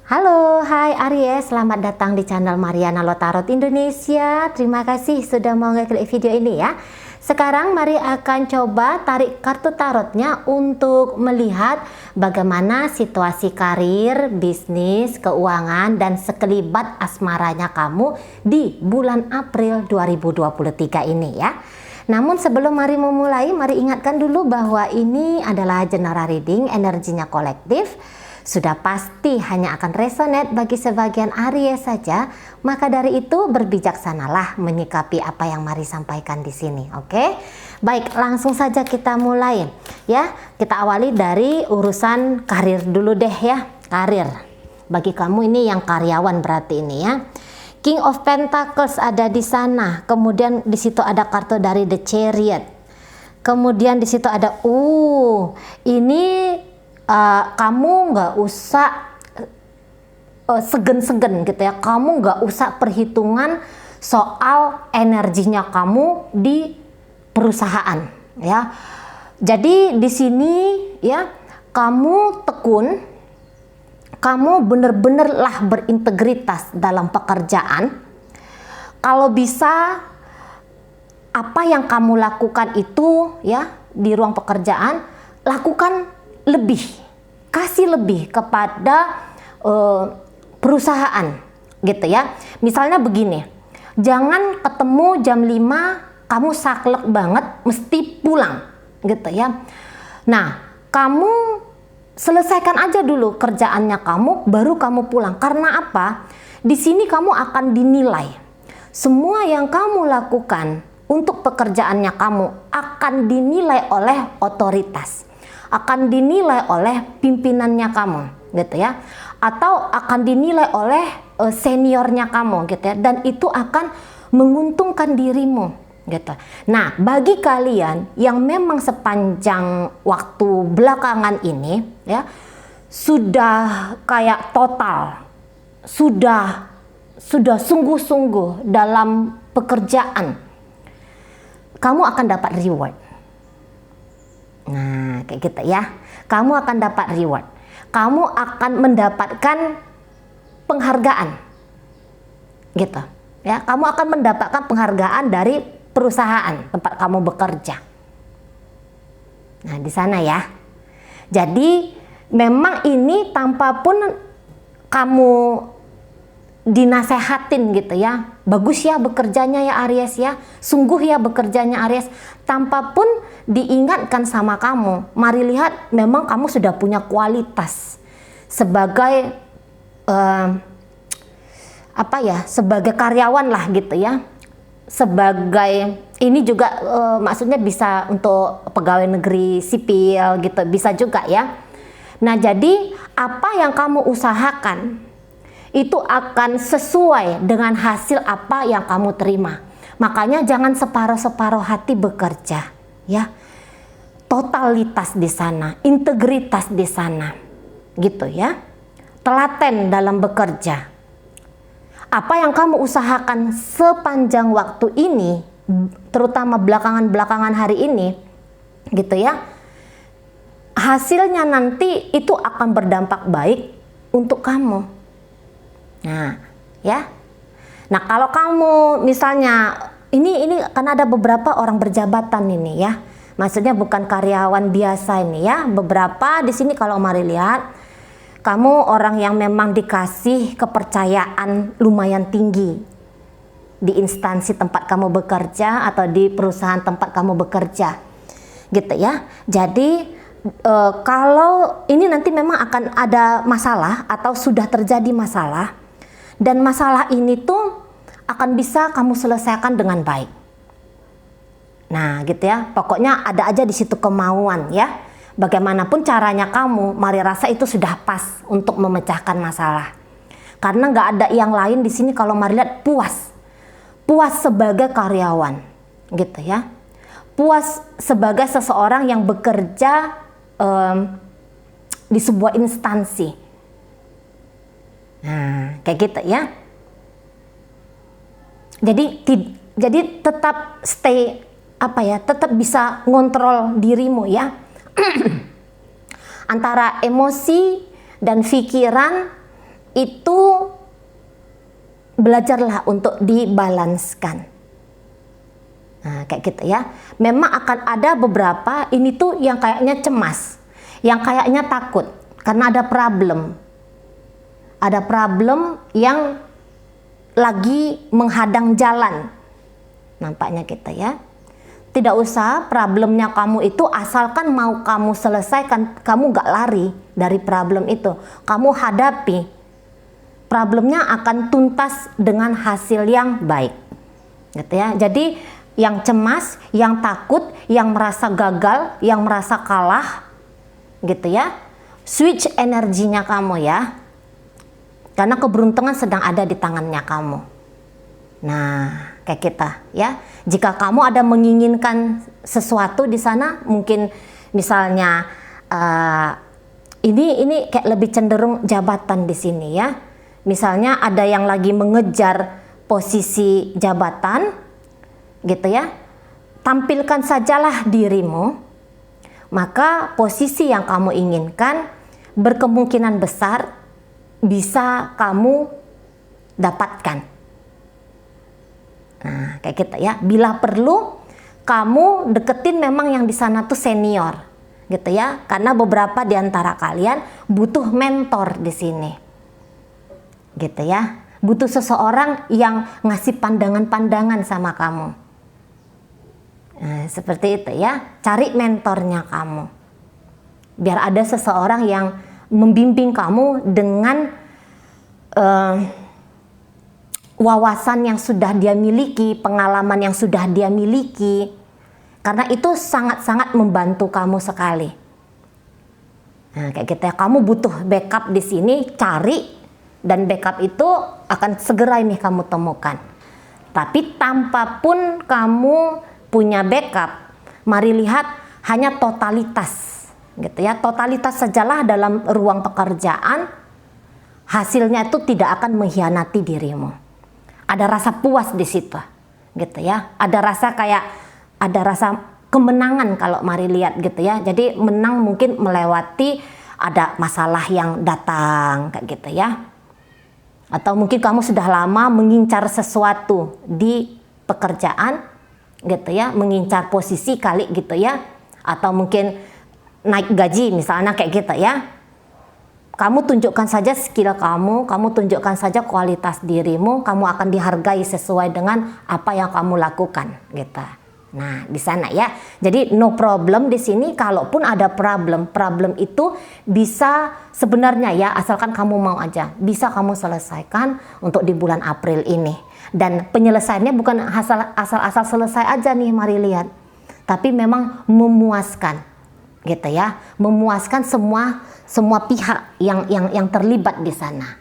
Halo, hai Aries, selamat datang di channel Mariana Lotarot Indonesia. Terima kasih sudah mau ngeklik video ini ya. Sekarang mari akan coba tarik kartu tarotnya untuk melihat bagaimana situasi karir, bisnis, keuangan, dan sekelibat asmaranya kamu di bulan April 2023 ini ya. Namun sebelum mari memulai, mari ingatkan dulu bahwa ini adalah general reading, energinya kolektif. Sudah pasti hanya akan resonate bagi sebagian Aries saja, maka dari itu berbijaksanalah menyikapi apa yang Mari sampaikan di sini, oke? Baik, langsung saja kita mulai ya. Kita awali dari urusan karir dulu deh ya, karir. Bagi kamu ini yang karyawan berarti ini ya. King of Pentacles ada di sana, kemudian di situ ada kartu dari The Chariot. Kemudian di situ ada ini kamu nggak usah segen-segen gitu ya, kamu nggak usah perhitungan soal energinya kamu di perusahaan ya. Jadi di sini ya, kamu tekun, kamu bener-bener lah berintegritas dalam pekerjaan. Kalau bisa apa yang kamu lakukan itu ya di ruang pekerjaan, lakukan lebih, kasih lebih kepada perusahaan gitu ya. Misalnya begini, jangan ketemu jam 5 kamu saklek banget mesti pulang gitu ya. Nah, kamu selesaikan aja dulu kerjaannya kamu, baru kamu pulang. Karena apa? Di sini kamu akan dinilai. Semua yang kamu lakukan untuk pekerjaannya kamu akan dinilai oleh otoritas, akan dinilai oleh pimpinannya kamu gitu ya, atau akan dinilai oleh seniornya kamu gitu ya, dan itu akan menguntungkan dirimu gitu. Nah, bagi kalian yang memang sepanjang waktu belakangan ini ya sudah kayak total, sudah sungguh-sungguh dalam pekerjaan, kamu akan dapat reward. Nah, kayak gitu ya. Kamu akan dapat reward. Kamu akan mendapatkan penghargaan. Gitu. Ya, kamu akan mendapatkan penghargaan dari perusahaan tempat kamu bekerja. Nah, di sana ya. Jadi, memang ini tanpa pun kamu dinasehatin gitu ya, bagus ya bekerjanya ya Aries ya, sungguh ya bekerjanya Aries, tanpa pun diingatkan sama kamu. Mari lihat, memang kamu sudah punya kualitas sebagai sebagai karyawan lah gitu ya, sebagai ini juga maksudnya bisa untuk pegawai negeri sipil gitu, bisa juga ya. Nah, jadi apa yang kamu usahakan itu akan sesuai dengan hasil apa yang kamu terima. Makanya jangan separuh-separuh hati bekerja ya. Totalitas di sana, integritas di sana. Gitu ya. Telaten dalam bekerja. Apa yang kamu usahakan sepanjang waktu ini, terutama belakangan hari ini, gitu ya. Hasilnya nanti itu akan berdampak baik untuk kamu. Nah, ya. Nah, kalau kamu misalnya ini kan ada beberapa orang berjabatan ini ya. Maksudnya bukan karyawan biasa ini ya. Beberapa di sini kalau mari lihat, kamu orang yang memang dikasih kepercayaan lumayan tinggi di instansi tempat kamu bekerja atau di perusahaan tempat kamu bekerja. Gitu ya. Jadi kalau ini nanti memang akan ada masalah atau sudah terjadi masalah, dan masalah ini tuh akan bisa kamu selesaikan dengan baik. Nah, gitu ya. Pokoknya ada aja di situ kemauan ya. Bagaimanapun caranya kamu, mari rasa itu sudah pas untuk memecahkan masalah. Karena nggak ada yang lain di sini kalau mari lihat puas. Puas sebagai karyawan, gitu ya. Puas sebagai seseorang yang bekerja di sebuah instansi. Nah, kayak gitu ya. Jadi tetap stay tetap bisa ngontrol dirimu ya. Antara emosi dan pikiran itu belajarlah untuk dibalanskan. Nah, kayak gitu ya. Memang akan ada beberapa ini tuh yang kayaknya cemas, yang kayaknya takut karena ada problem. Ada problem yang lagi menghadang jalan. Nampaknya gitu ya. Tidak usah problemnya kamu itu, asalkan mau kamu selesaikan, kamu gak lari dari problem itu. Kamu hadapi. Problemnya akan tuntas dengan hasil yang baik. Gitu ya. Jadi yang cemas, yang takut, yang merasa gagal, yang merasa kalah, gitu ya. Switch energinya kamu ya. Karena keberuntungan sedang ada di tangannya kamu. Nah, kayak kita ya. Jika kamu ada menginginkan sesuatu di sana, mungkin misalnya ini kayak lebih cenderung jabatan di sini ya. Misalnya ada yang lagi mengejar posisi jabatan, gitu ya. Tampilkan sajalah dirimu, maka posisi yang kamu inginkan berkemungkinan besar bisa kamu dapatkan. Nah, kayak gitu ya. Bila perlu, kamu deketin memang yang di sana tuh senior, gitu ya. Karena beberapa di antara kalian butuh mentor di sini, gitu ya. Butuh seseorang yang ngasih pandangan-pandangan sama kamu. Nah, seperti itu ya. Cari mentornya kamu. Biar ada seseorang yang membimbing kamu dengan wawasan yang sudah dia miliki, pengalaman yang sudah dia miliki, karena itu sangat-sangat membantu kamu sekali. Nah, kayak gitu ya, kamu butuh backup di sini, cari, dan backup itu akan segera ini kamu temukan. Tapi tanpa pun kamu punya backup, mari lihat hanya totalitas, gitu ya. Totalitas sajalah dalam ruang pekerjaan, hasilnya itu tidak akan mengkhianati dirimu. Ada rasa puas di situ, gitu ya. Ada rasa kemenangan kalau mari lihat gitu ya. Jadi menang mungkin melewati ada masalah yang datang kayak gitu ya. Atau mungkin kamu sudah lama mengincar sesuatu di pekerjaan, gitu ya, mengincar posisi kali gitu ya. Atau mungkin naik gaji misalnya kayak gitu ya. Kamu tunjukkan saja skill kamu tunjukkan saja kualitas dirimu, kamu akan dihargai sesuai dengan apa yang kamu lakukan, gitu. Nah, di sana ya. Jadi no problem di sini. Kalaupun ada problem itu bisa sebenarnya ya, asalkan kamu mau aja, bisa kamu selesaikan untuk di bulan April ini. Dan penyelesaiannya bukan asal selesai aja nih, mari lihat. Tapi memang memuaskan, gitu ya. Memuaskan semua pihak yang terlibat di sana.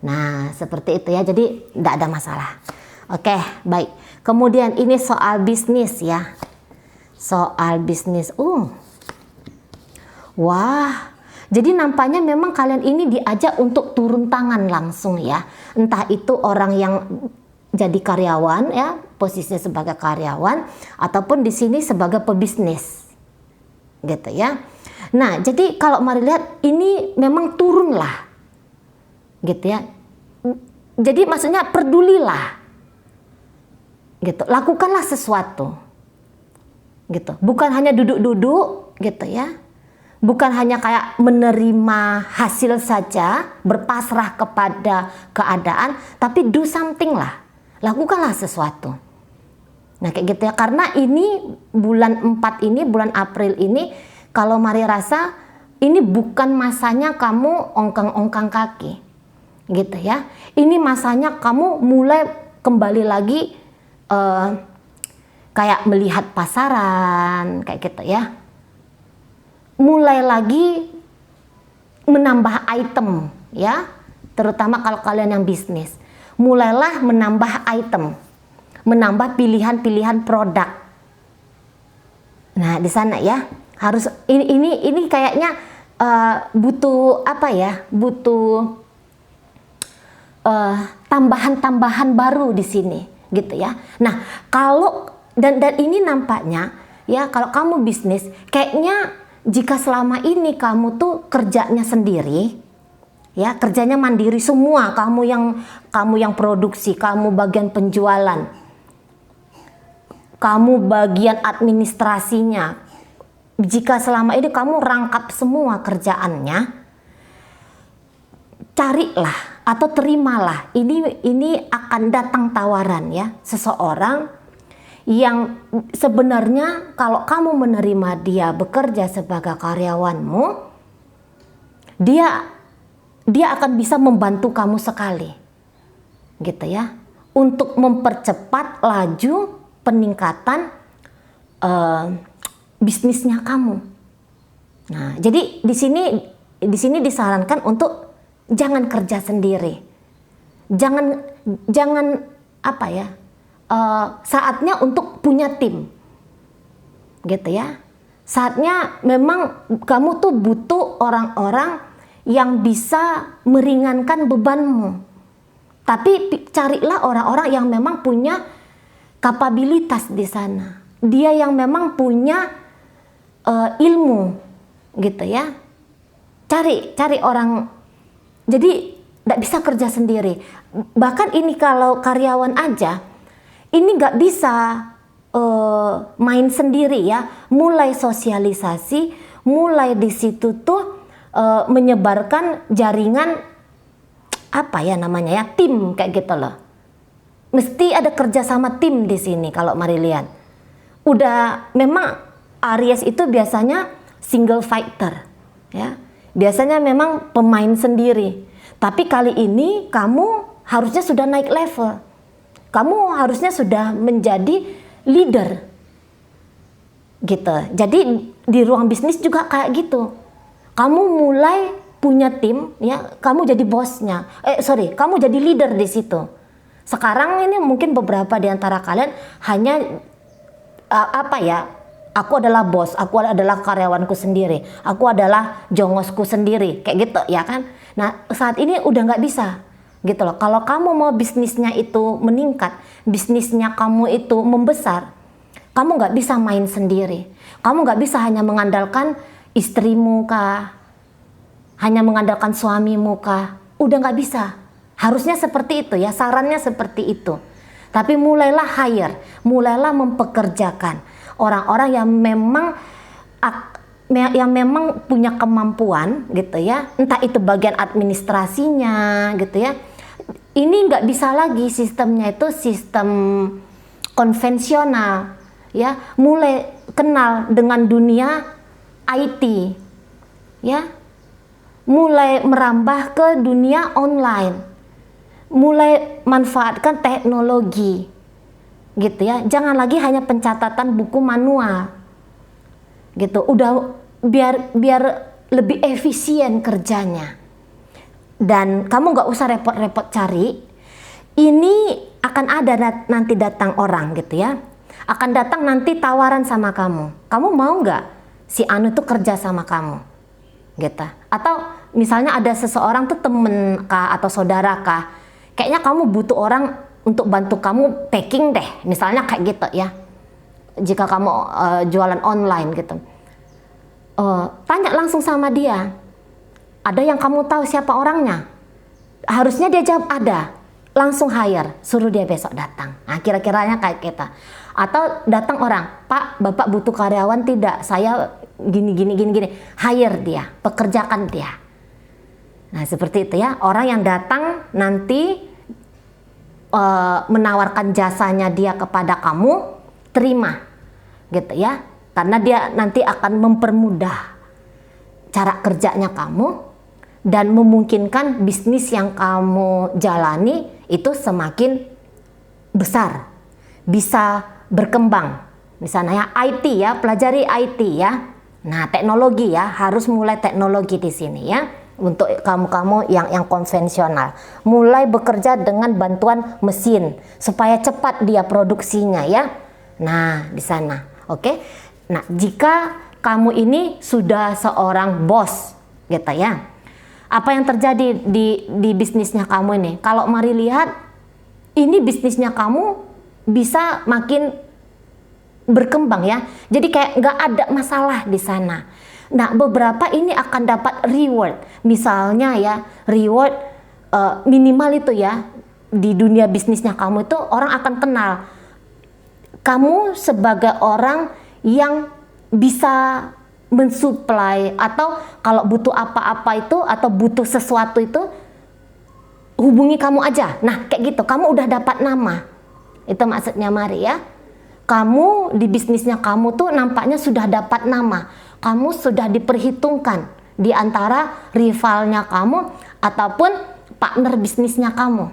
Nah, seperti itu ya. Jadi tidak ada masalah. Oke, baik. Kemudian ini soal bisnis ya. Soal bisnis. Wah. Jadi nampaknya memang kalian ini diajak untuk turun tangan langsung ya. Entah itu orang yang jadi karyawan ya, posisinya sebagai karyawan, ataupun di sini sebagai pebisnis. Gitu ya. Nah, jadi kalau mari lihat ini memang turun lah, gitu ya. Jadi maksudnya pedulilah, gitu. Lakukanlah sesuatu, gitu. Bukan hanya duduk-duduk, gitu ya. Bukan hanya kayak menerima hasil saja, berpasrah kepada keadaan, tapi do something lah. Lakukanlah sesuatu. Nah, kayak gitu ya. Karena ini bulan 4 ini, bulan April ini, kalau mari rasa ini bukan masanya kamu ongkang-ongkang kaki, gitu ya. Ini masanya kamu mulai kembali lagi kayak melihat pasaran, kayak gitu ya. Mulai lagi menambah item ya, terutama kalau kalian yang bisnis. Mulailah menambah item, menambah pilihan-pilihan produk. Nah, di sana ya. Harus ini kayaknya butuh apa ya? Butuh tambahan-tambahan baru di sini, gitu ya. Nah, kalau dan ini nampaknya ya, kalau kamu bisnis, kayaknya jika selama ini kamu tuh kerjanya sendiri, Ya, kerjanya mandiri semua. Kamu yang produksi, kamu bagian penjualan, kamu bagian administrasinya. Jika selama ini kamu rangkap semua kerjaannya, carilah atau terimalah. Ini akan datang tawaran ya, seseorang yang sebenarnya kalau kamu menerima dia bekerja sebagai karyawanmu, dia akan bisa membantu kamu sekali, gitu ya, untuk mempercepat laju peningkatan bisnisnya kamu. Nah, jadi di sini disarankan untuk jangan kerja sendiri, jangan apa ya, saatnya untuk punya tim, gitu ya. Saatnya memang kamu tuh butuh orang-orang yang bisa meringankan bebanmu. Tapi carilah orang-orang yang memang punya kapabilitas di sana. Dia yang memang punya ilmu, gitu ya. Cari orang. Jadi tidak bisa kerja sendiri. Bahkan ini kalau karyawan aja, ini nggak bisa main sendiri ya. Mulai sosialisasi, mulai di situ tuh menyebarkan jaringan apa ya namanya ya, tim kayak gitu loh. Mesti ada kerjasama tim di sini. Kalau mari lihat, udah memang Aries itu biasanya single fighter ya, biasanya memang pemain sendiri. Tapi kali ini kamu harusnya sudah naik level, kamu harusnya sudah menjadi leader gitu. Jadi di ruang bisnis juga kayak gitu. Kamu mulai punya tim ya, kamu jadi bosnya. Kamu jadi leader di situ. Sekarang ini mungkin beberapa di antara kalian hanya aku adalah bos, aku adalah karyawanku sendiri, aku adalah jongosku sendiri, kayak gitu ya kan. Nah, saat ini udah nggak bisa gitu loh. Kalau kamu mau bisnisnya itu meningkat, bisnisnya kamu itu membesar, kamu nggak bisa main sendiri. Kamu nggak bisa hanya mengandalkan istrimu kah, hanya mengandalkan suamimu kah. Udah nggak bisa. Harusnya seperti itu ya, sarannya seperti itu. Tapi mulailah hire, mulailah mempekerjakan orang-orang yang memang punya kemampuan gitu ya. Entah itu bagian administrasinya gitu ya. Ini nggak bisa lagi sistemnya itu sistem konvensional ya. Mulai kenal dengan dunia IT ya, mulai merambah ke dunia online, mulai manfaatkan teknologi gitu ya. Jangan lagi hanya pencatatan buku manual gitu. Udah biar lebih efisien kerjanya, dan kamu nggak usah repot-repot cari. Ini akan ada nanti datang orang gitu ya, akan datang nanti tawaran sama kamu. Kamu mau nggak si Anu tuh kerja sama kamu gitu? Atau misalnya ada seseorang tuh temen kah atau saudara kah, kayaknya kamu butuh orang untuk bantu kamu packing deh, misalnya kayak gitu ya. Jika kamu jualan online gitu, tanya langsung sama dia. Ada yang kamu tahu siapa orangnya? Harusnya dia jawab ada. Langsung hire, suruh dia besok datang. Nah, kira-kiranya kayak kita. Atau datang orang, Pak, Bapak butuh karyawan tidak? Saya gini. Hire dia, pekerjakan dia. Nah, seperti itu ya. Orang yang datang nanti menawarkan jasanya dia kepada kamu, terima. Gitu ya. Karena dia nanti akan mempermudah cara kerjanya kamu dan memungkinkan bisnis yang kamu jalani itu semakin besar, bisa berkembang. Misalnya IT ya, pelajari IT ya. Nah, teknologi ya, harus mulai teknologi di sini ya. Untuk kamu-kamu yang konvensional, mulai bekerja dengan bantuan mesin supaya cepat dia produksinya ya. Nah, di sana. Oke. Nah, jika kamu ini sudah seorang bos gitu ya, apa yang terjadi di bisnisnya kamu ini? Kalau mari lihat, ini bisnisnya kamu bisa makin berkembang ya. Jadi kayak nggak ada masalah di sana. Nah, beberapa ini akan dapat reward. Misalnya ya, reward minimal itu ya, di dunia bisnisnya kamu itu orang akan kenal kamu sebagai orang yang bisa mensuplai, atau kalau butuh apa-apa itu atau butuh sesuatu itu hubungi kamu aja. Nah, kayak gitu, kamu udah dapat nama. Itu maksudnya Mari ya. Kamu di bisnisnya kamu tuh nampaknya sudah dapat nama. Kamu sudah diperhitungkan di antara rivalnya kamu ataupun partner bisnisnya kamu.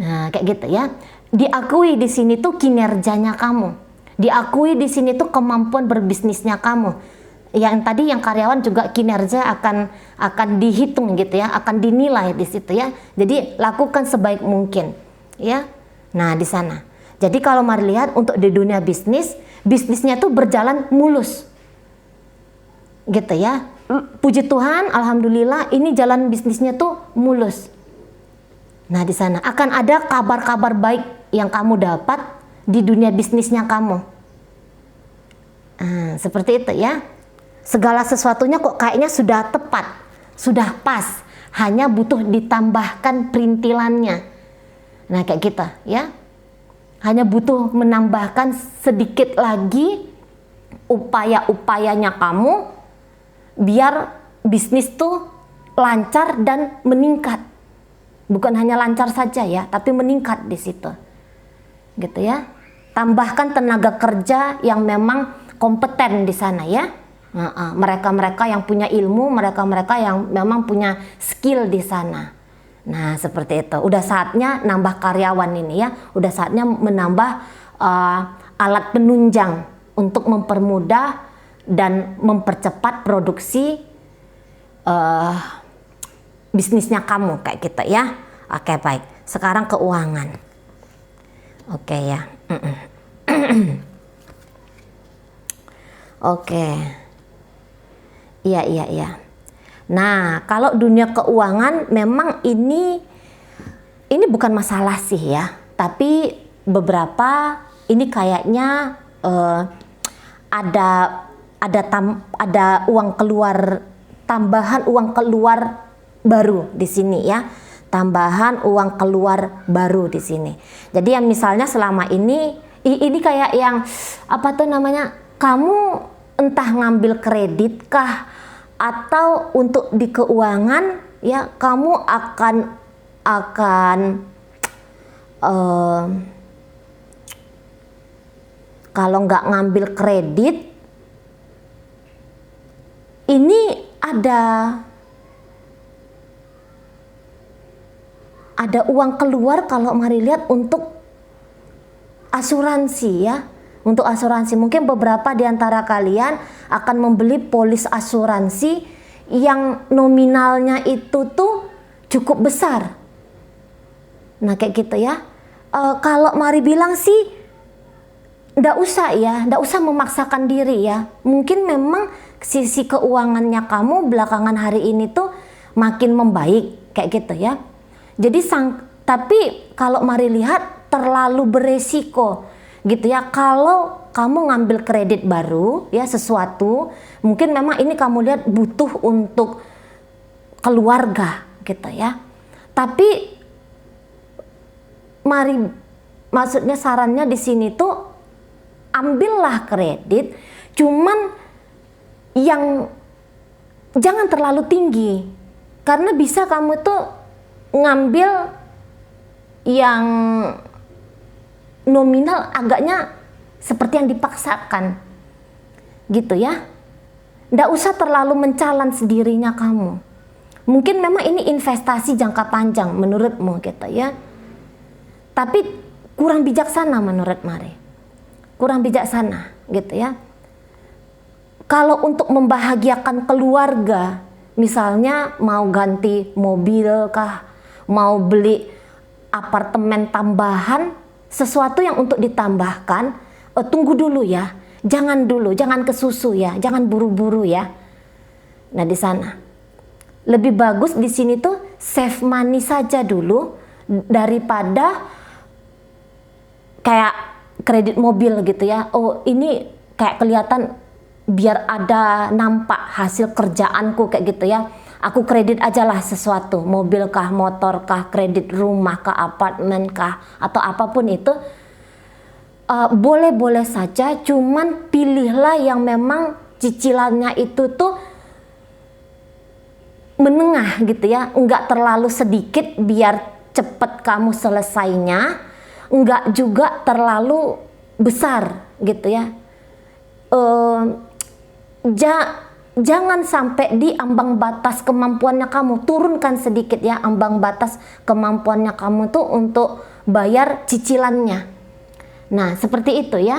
Nah, kayak gitu ya. Diakui di sini tuh kinerjanya kamu. Diakui di sini tuh kemampuan berbisnisnya kamu. Yang tadi yang karyawan juga kinerja akan dihitung gitu ya, akan dinilai di situ ya. Jadi lakukan sebaik mungkin ya. Nah, di sana. Jadi kalau Mari lihat untuk di dunia bisnisnya tuh berjalan mulus. Gitu ya. Puji Tuhan, alhamdulillah ini jalan bisnisnya tuh mulus. Nah, di sana akan ada kabar-kabar baik yang kamu dapat di dunia bisnisnya kamu. Nah, seperti itu ya. Segala sesuatunya kok kayaknya sudah tepat, sudah pas, hanya butuh ditambahkan perintilannya. Nah, kayak gitu ya. Hanya butuh menambahkan sedikit lagi upaya-upayanya kamu biar bisnis tuh lancar dan meningkat. Bukan hanya lancar saja ya, tapi meningkat di situ. Gitu ya. Tambahkan tenaga kerja yang memang kompeten di sana ya. Mereka-mereka yang punya ilmu, mereka-mereka yang memang punya skill di sana. Nah, seperti itu. Udah saatnya nambah karyawan ini ya. Udah saatnya menambah alat penunjang untuk mempermudah dan mempercepat produksi bisnisnya kamu kayak gitu ya. Oke, baik. Sekarang keuangan. Oke ya. Oke. Iya. Nah, kalau dunia keuangan memang ini bukan masalah sih ya, tapi beberapa ini kayaknya ada uang keluar, tambahan uang keluar baru di sini ya, tambahan uang keluar baru di sini. Jadi yang misalnya selama ini kayak yang apa tuh namanya, kamu entah ngambil kredit kah atau untuk di keuangan ya, kamu akan kalau nggak ngambil kredit ini ada uang keluar kalau Mari lihat untuk asuransi ya. Untuk asuransi, mungkin beberapa di antara kalian akan membeli polis asuransi yang nominalnya itu tuh cukup besar. Nah, kayak gitu ya. Kalau Mari bilang sih, ndak usah memaksakan diri ya. Mungkin memang sisi keuangannya kamu belakangan hari ini tuh makin membaik, kayak gitu ya. Jadi tapi kalau Mari lihat terlalu beresiko. Gitu ya, kalau kamu ngambil kredit baru ya sesuatu, mungkin memang ini kamu lihat butuh untuk keluarga gitu ya. Tapi Mari maksudnya sarannya di sini tuh ambillah kredit, cuman yang jangan terlalu tinggi. Karena bisa kamu tuh ngambil yang nominal agaknya seperti yang dipaksakan gitu ya. Nggak usah terlalu menchallenge dirinya kamu. Mungkin memang ini investasi jangka panjang menurutmu gitu ya, tapi kurang bijaksana menurut Mari, kurang bijaksana gitu ya. Kalau untuk membahagiakan keluarga, misalnya mau ganti mobil kah, mau beli apartemen tambahan, sesuatu yang untuk ditambahkan, tunggu dulu ya, jangan kesusu ya, jangan buru-buru ya. Nah, di sana lebih bagus di sini tuh save money saja dulu daripada kayak kredit mobil gitu ya. Oh, ini kayak kelihatan biar ada nampak hasil kerjaanku kayak gitu ya. Aku kredit aja lah sesuatu, mobil kah, motor kah, kredit rumah kah, apartemen kah, atau apapun itu. Boleh-boleh saja, cuman pilihlah yang memang cicilannya itu tuh menengah gitu ya, enggak terlalu sedikit biar cepet kamu selesainya, enggak juga terlalu besar gitu ya. Jangan sampai di ambang batas kemampuannya kamu, turunkan sedikit ya ambang batas kemampuannya kamu tuh untuk bayar cicilannya. Nah, seperti itu ya.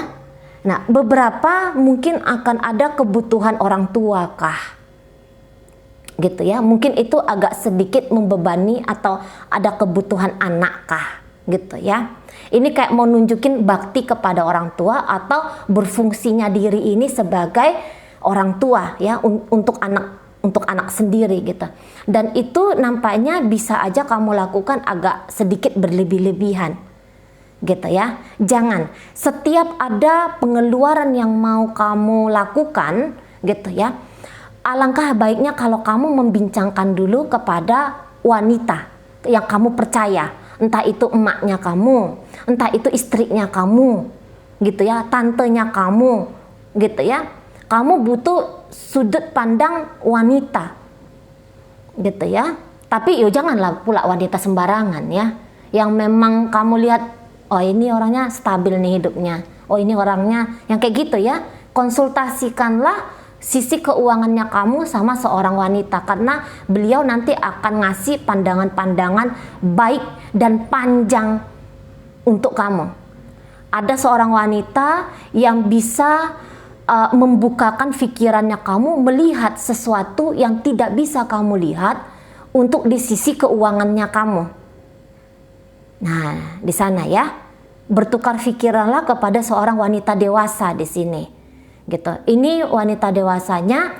Nah, beberapa mungkin akan ada kebutuhan orang tua kah? Gitu ya. Mungkin itu agak sedikit membebani atau ada kebutuhan anak kah? Gitu ya. Ini kayak mau nunjukin bakti kepada orang tua atau berfungsinya diri ini sebagai orang tua ya untuk anak sendiri gitu. Dan itu nampaknya bisa aja kamu lakukan agak sedikit berlebih-lebihan. Gitu ya. Jangan setiap ada pengeluaran yang mau kamu lakukan gitu ya, alangkah baiknya kalau kamu membincangkan dulu kepada wanita yang kamu percaya, entah itu emaknya kamu, entah itu istrinya kamu gitu ya, tantenya kamu gitu ya. Kamu butuh sudut pandang wanita gitu ya. Tapi yo janganlah pula wanita sembarangan ya, yang memang kamu lihat, oh ini orangnya stabil nih hidupnya, oh ini orangnya yang kayak gitu ya. Konsultasikanlah sisi keuangannya kamu sama seorang wanita, karena beliau nanti akan ngasih pandangan-pandangan baik dan panjang untuk kamu. Ada seorang wanita yang bisa membukakan pikirannya kamu melihat sesuatu yang tidak bisa kamu lihat untuk di sisi keuangannya kamu. Nah, di sana ya, bertukar pikiranlah kepada seorang wanita dewasa di sini, gitu. Ini wanita dewasanya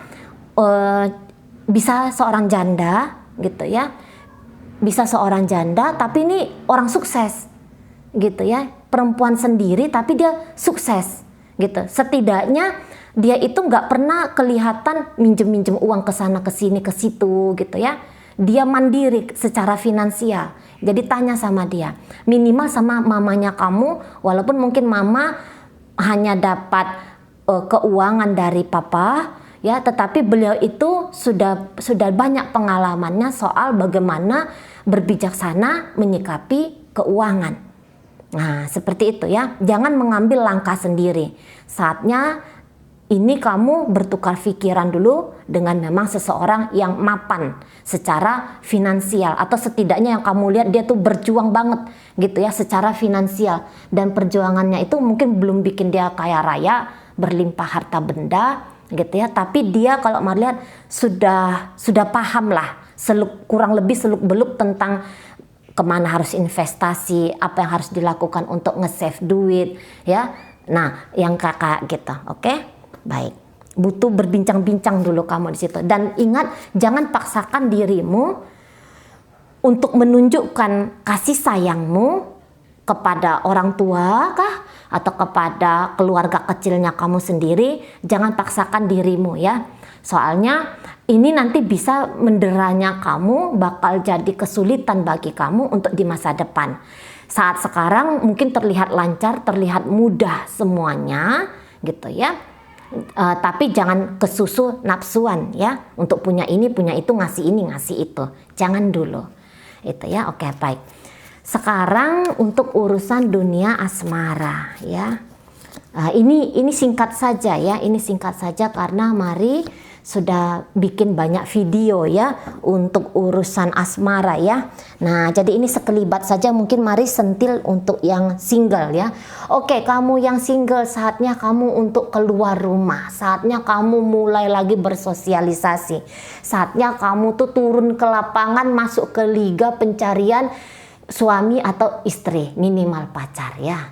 bisa seorang janda, gitu ya, bisa seorang janda, tapi ini orang sukses, gitu ya, perempuan sendiri tapi dia sukses, gitu. Setidaknya dia itu nggak pernah kelihatan minjem uang ke sana ke sini ke situ, gitu ya. Dia mandiri secara finansial. Jadi tanya sama dia, minimal sama mamanya kamu, walaupun mungkin mama hanya dapat keuangan dari papa ya, tetapi beliau itu sudah banyak pengalamannya soal bagaimana berbijaksana menyikapi keuangan. Nah, seperti itu ya. Jangan mengambil langkah sendiri. Saatnya ini kamu bertukar pikiran dulu dengan memang seseorang yang mapan secara finansial, atau setidaknya yang kamu lihat dia tuh berjuang banget gitu ya secara finansial, dan perjuangannya itu mungkin belum bikin dia kaya raya berlimpah harta benda gitu ya, tapi dia kalau mau lihat sudah paham lah kurang lebih seluk beluk tentang kemana harus investasi, apa yang harus dilakukan untuk nge-save duit ya. Nah, yang kakak gitu, oke? Baik, butuh berbincang-bincang dulu kamu di situ. Dan ingat, jangan paksakan dirimu untuk menunjukkan kasih sayangmu kepada orang tua kah, atau kepada keluarga kecilnya kamu sendiri. Jangan paksakan dirimu ya. Soalnya ini nanti bisa menderanya kamu, bakal jadi kesulitan bagi kamu untuk di masa depan. Saat sekarang mungkin terlihat lancar, terlihat mudah semuanya gitu ya. Tapi jangan kesusu nafsuan ya, untuk punya ini punya itu, ngasih ini ngasih itu, jangan dulu itu ya. Oke, baik. Sekarang untuk urusan dunia asmara ya, ini singkat saja ya, ini singkat saja karena Mari sudah bikin banyak video ya untuk urusan asmara ya. Nah, jadi ini sekelibat saja, mungkin Mari sentil untuk yang single ya. Oke, kamu yang single, saatnya kamu untuk keluar rumah, saatnya kamu mulai lagi bersosialisasi, saatnya kamu tuh turun ke lapangan, masuk ke liga pencarian suami atau istri, minimal pacar ya.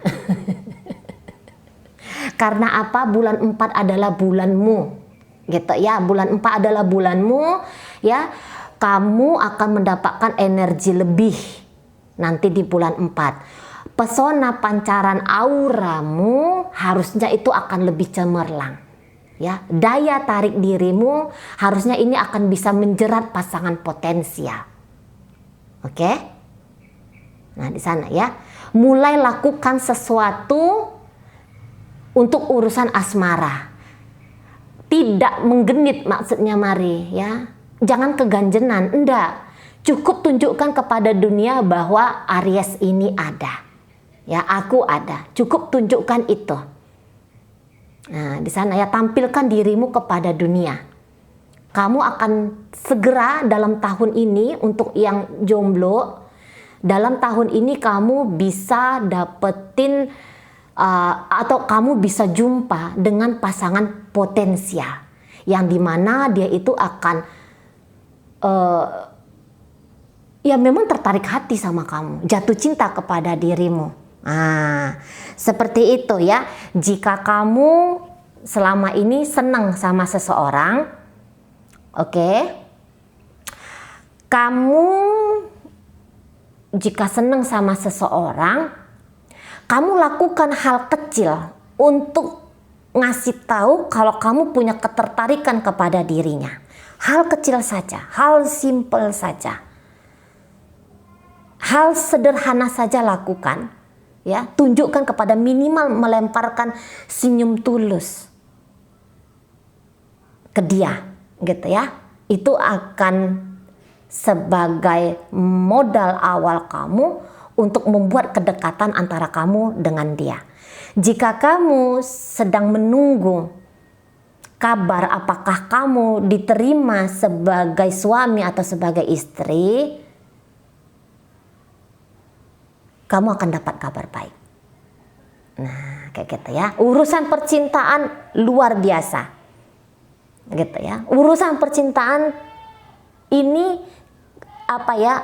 Karena apa? Bulan 4 adalah bulanmu gitu ya. Bulan 4 adalah bulanmu ya. Kamu akan mendapatkan energi lebih nanti di bulan 4. Pesona pancaran auramu harusnya itu akan lebih cemerlang Ya, daya tarik dirimu harusnya ini akan bisa menjerat pasangan potensial. Oke? Nah, di sana ya. Mulai lakukan sesuatu untuk urusan asmara. Tidak menggenit maksudnya Mari ya. Jangan keganjenan, enggak. Cukup tunjukkan kepada dunia bahwa Aries ini ada. Ya, aku ada. Cukup tunjukkan itu. Nah, di sana ya, tampilkan dirimu kepada dunia. Kamu akan segera dalam tahun ini, untuk yang jomblo, dalam tahun ini kamu bisa dapetin atau kamu bisa jumpa dengan pasangan potensial yang dimana dia itu akan ya memang tertarik hati sama kamu, jatuh cinta kepada dirimu. Nah, seperti itu ya. Jika kamu selama ini senang sama seseorang, oke, kamu jika senang sama seseorang, kamu lakukan hal kecil untuk ngasih tahu kalau kamu punya ketertarikan kepada dirinya. Hal kecil saja, hal simple saja, hal sederhana saja lakukan. Ya, tunjukkan kepada, minimal melemparkan senyum tulus ke dia, gitu ya. Itu akan sebagai modal awal kamu untuk membuat kedekatan antara kamu dengan dia. Jika kamu sedang menunggu kabar apakah kamu diterima sebagai suami atau sebagai istri, kamu akan dapat kabar baik. Nah, kayak gitu ya. Urusan percintaan luar biasa. Gitu ya. Urusan percintaan ini apa ya?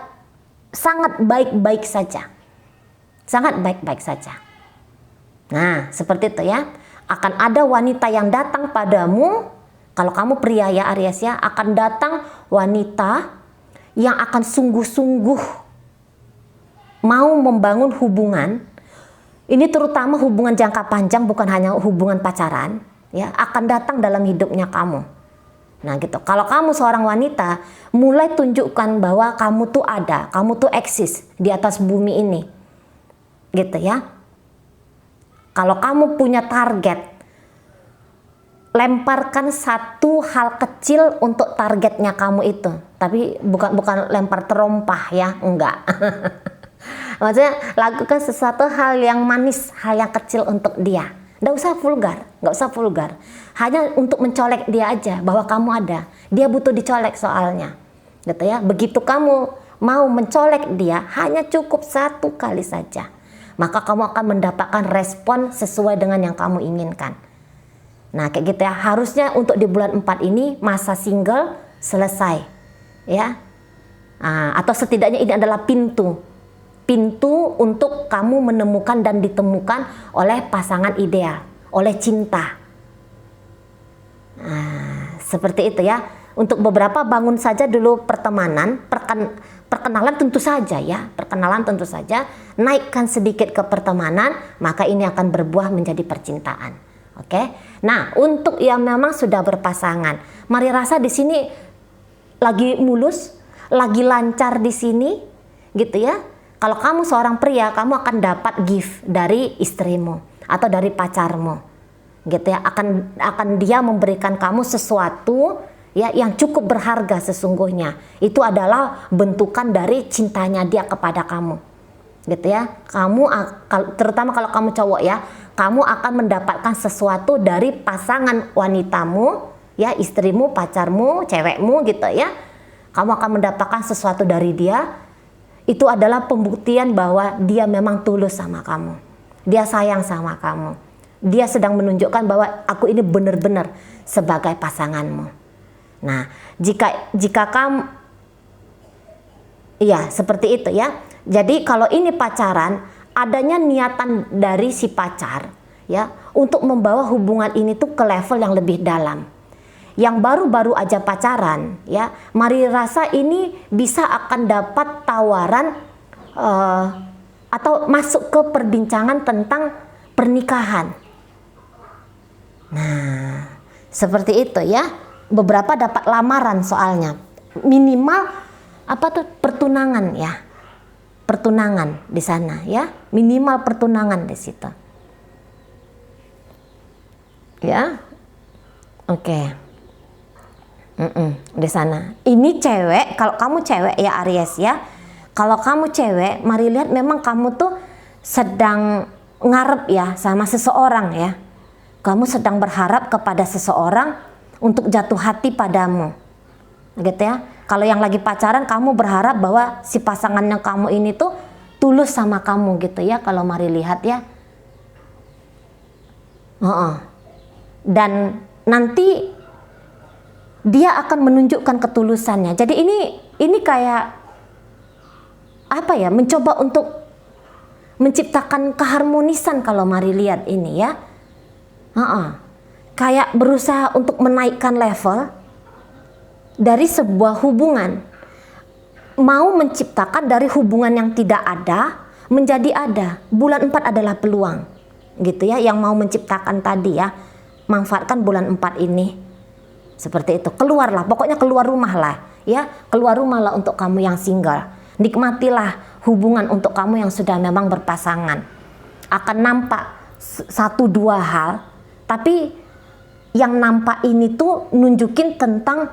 Sangat baik-baik saja. Sangat baik-baik saja. Nah, seperti itu ya. Akan ada wanita yang datang padamu. Kalau kamu pria ya Aries ya, akan datang wanita yang akan sungguh-sungguh mau membangun hubungan. Ini terutama hubungan jangka panjang, bukan hanya hubungan pacaran, ya, akan datang dalam hidupnya kamu. Nah, gitu. Kalau kamu seorang wanita, mulai tunjukkan bahwa kamu tuh ada, kamu tuh eksis di atas bumi ini. Gitu ya. Kalau kamu punya target, lemparkan satu hal kecil untuk targetnya kamu itu. Tapi bukan lempar terompah ya, enggak. Maksudnya lakukan sesuatu hal yang manis, hal yang kecil untuk dia. Nggak usah vulgar, hanya untuk mencolek dia aja bahwa kamu ada. Dia butuh dicolek soalnya, gitu ya. Begitu kamu mau mencolek dia, hanya cukup satu kali saja, maka kamu akan mendapatkan respon sesuai dengan yang kamu inginkan. Nah, kayak gitu ya. Harusnya untuk di bulan 4 ini masa single selesai, ya. Atau setidaknya ini adalah pintu untuk kamu menemukan dan ditemukan oleh pasangan ideal, oleh cinta. Nah, seperti itu ya. Untuk beberapa bangun saja dulu pertemanan, perkenalan tentu saja ya, naikkan sedikit ke pertemanan, maka ini akan berbuah menjadi percintaan. Oke. Nah, untuk yang memang sudah berpasangan, mari rasa di sini lagi mulus, lagi lancar di sini, gitu ya. Kalau kamu seorang pria, kamu akan dapat gift dari istrimu atau dari pacarmu, gitu ya. Akan dia memberikan kamu sesuatu ya yang cukup berharga sesungguhnya. Itu adalah bentukan dari cintanya dia kepada kamu, gitu ya. Terutama kalau kamu cowok ya, kamu akan mendapatkan sesuatu dari pasangan wanitamu, ya, istrimu, pacarmu, cewekmu, gitu ya. Kamu akan mendapatkan sesuatu dari dia. Itu adalah pembuktian bahwa dia memang tulus sama kamu. Dia sayang sama kamu. Dia sedang menunjukkan bahwa aku ini benar-benar sebagai pasanganmu. Nah, jika kamu, ya seperti itu ya. Jadi kalau ini pacaran, adanya niatan dari si pacar ya untuk membawa hubungan ini tuh ke level yang lebih dalam. Yang baru-baru aja pacaran ya, mari rasa ini bisa akan dapat tawaran atau masuk ke perbincangan tentang pernikahan. Nah, Seperti itu ya. Beberapa dapat lamaran soalnya. Minimal apa tuh, pertunangan ya. Pertunangan di sana ya. Minimal pertunangan di situ. Ya. Oke. Di sana. Ini cewek, kalau kamu cewek ya Aries ya. Kalau kamu cewek, mari lihat memang kamu tuh sedang ngarep ya sama seseorang ya. Kamu sedang berharap kepada seseorang untuk jatuh hati padamu. Gitu ya. Kalau yang lagi pacaran, kamu berharap bahwa si pasangan yang kamu ini tuh tulus sama kamu gitu ya. Kalau mari lihat ya. Dan nanti dia akan menunjukkan ketulusannya. Jadi ini kayak apa ya? Mencoba untuk menciptakan keharmonisan kalau mari lihat ini ya. Kayak berusaha untuk menaikkan level dari sebuah hubungan. Mau menciptakan dari hubungan yang tidak ada menjadi ada. Bulan 4 adalah peluang. Gitu ya, yang mau menciptakan tadi ya. Manfaatkan bulan 4 ini. Seperti itu. Keluarlah, pokoknya keluar rumah lah ya. Keluar rumah lah untuk kamu yang single. Nikmatilah hubungan untuk kamu yang sudah memang berpasangan. Akan nampak 1-2 hal, tapi yang nampak ini tuh nunjukin tentang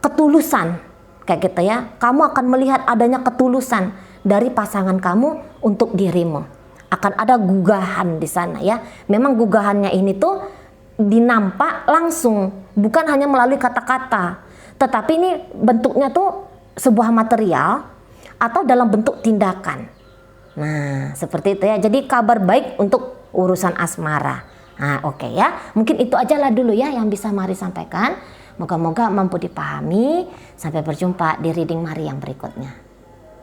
ketulusan kayak gitu ya. Kamu akan melihat adanya ketulusan dari pasangan kamu untuk dirimu. Akan ada gugahan di sana ya. Memang gugahannya ini tuh dinampak langsung, bukan hanya melalui kata-kata, tetapi ini bentuknya tuh sebuah material atau dalam bentuk tindakan. Nah, seperti itu ya. Jadi kabar baik untuk urusan asmara. Nah, oke ya. Mungkin itu aja lah dulu ya yang bisa Mari sampaikan. Moga-moga mampu dipahami. Sampai berjumpa di reading Mari yang berikutnya.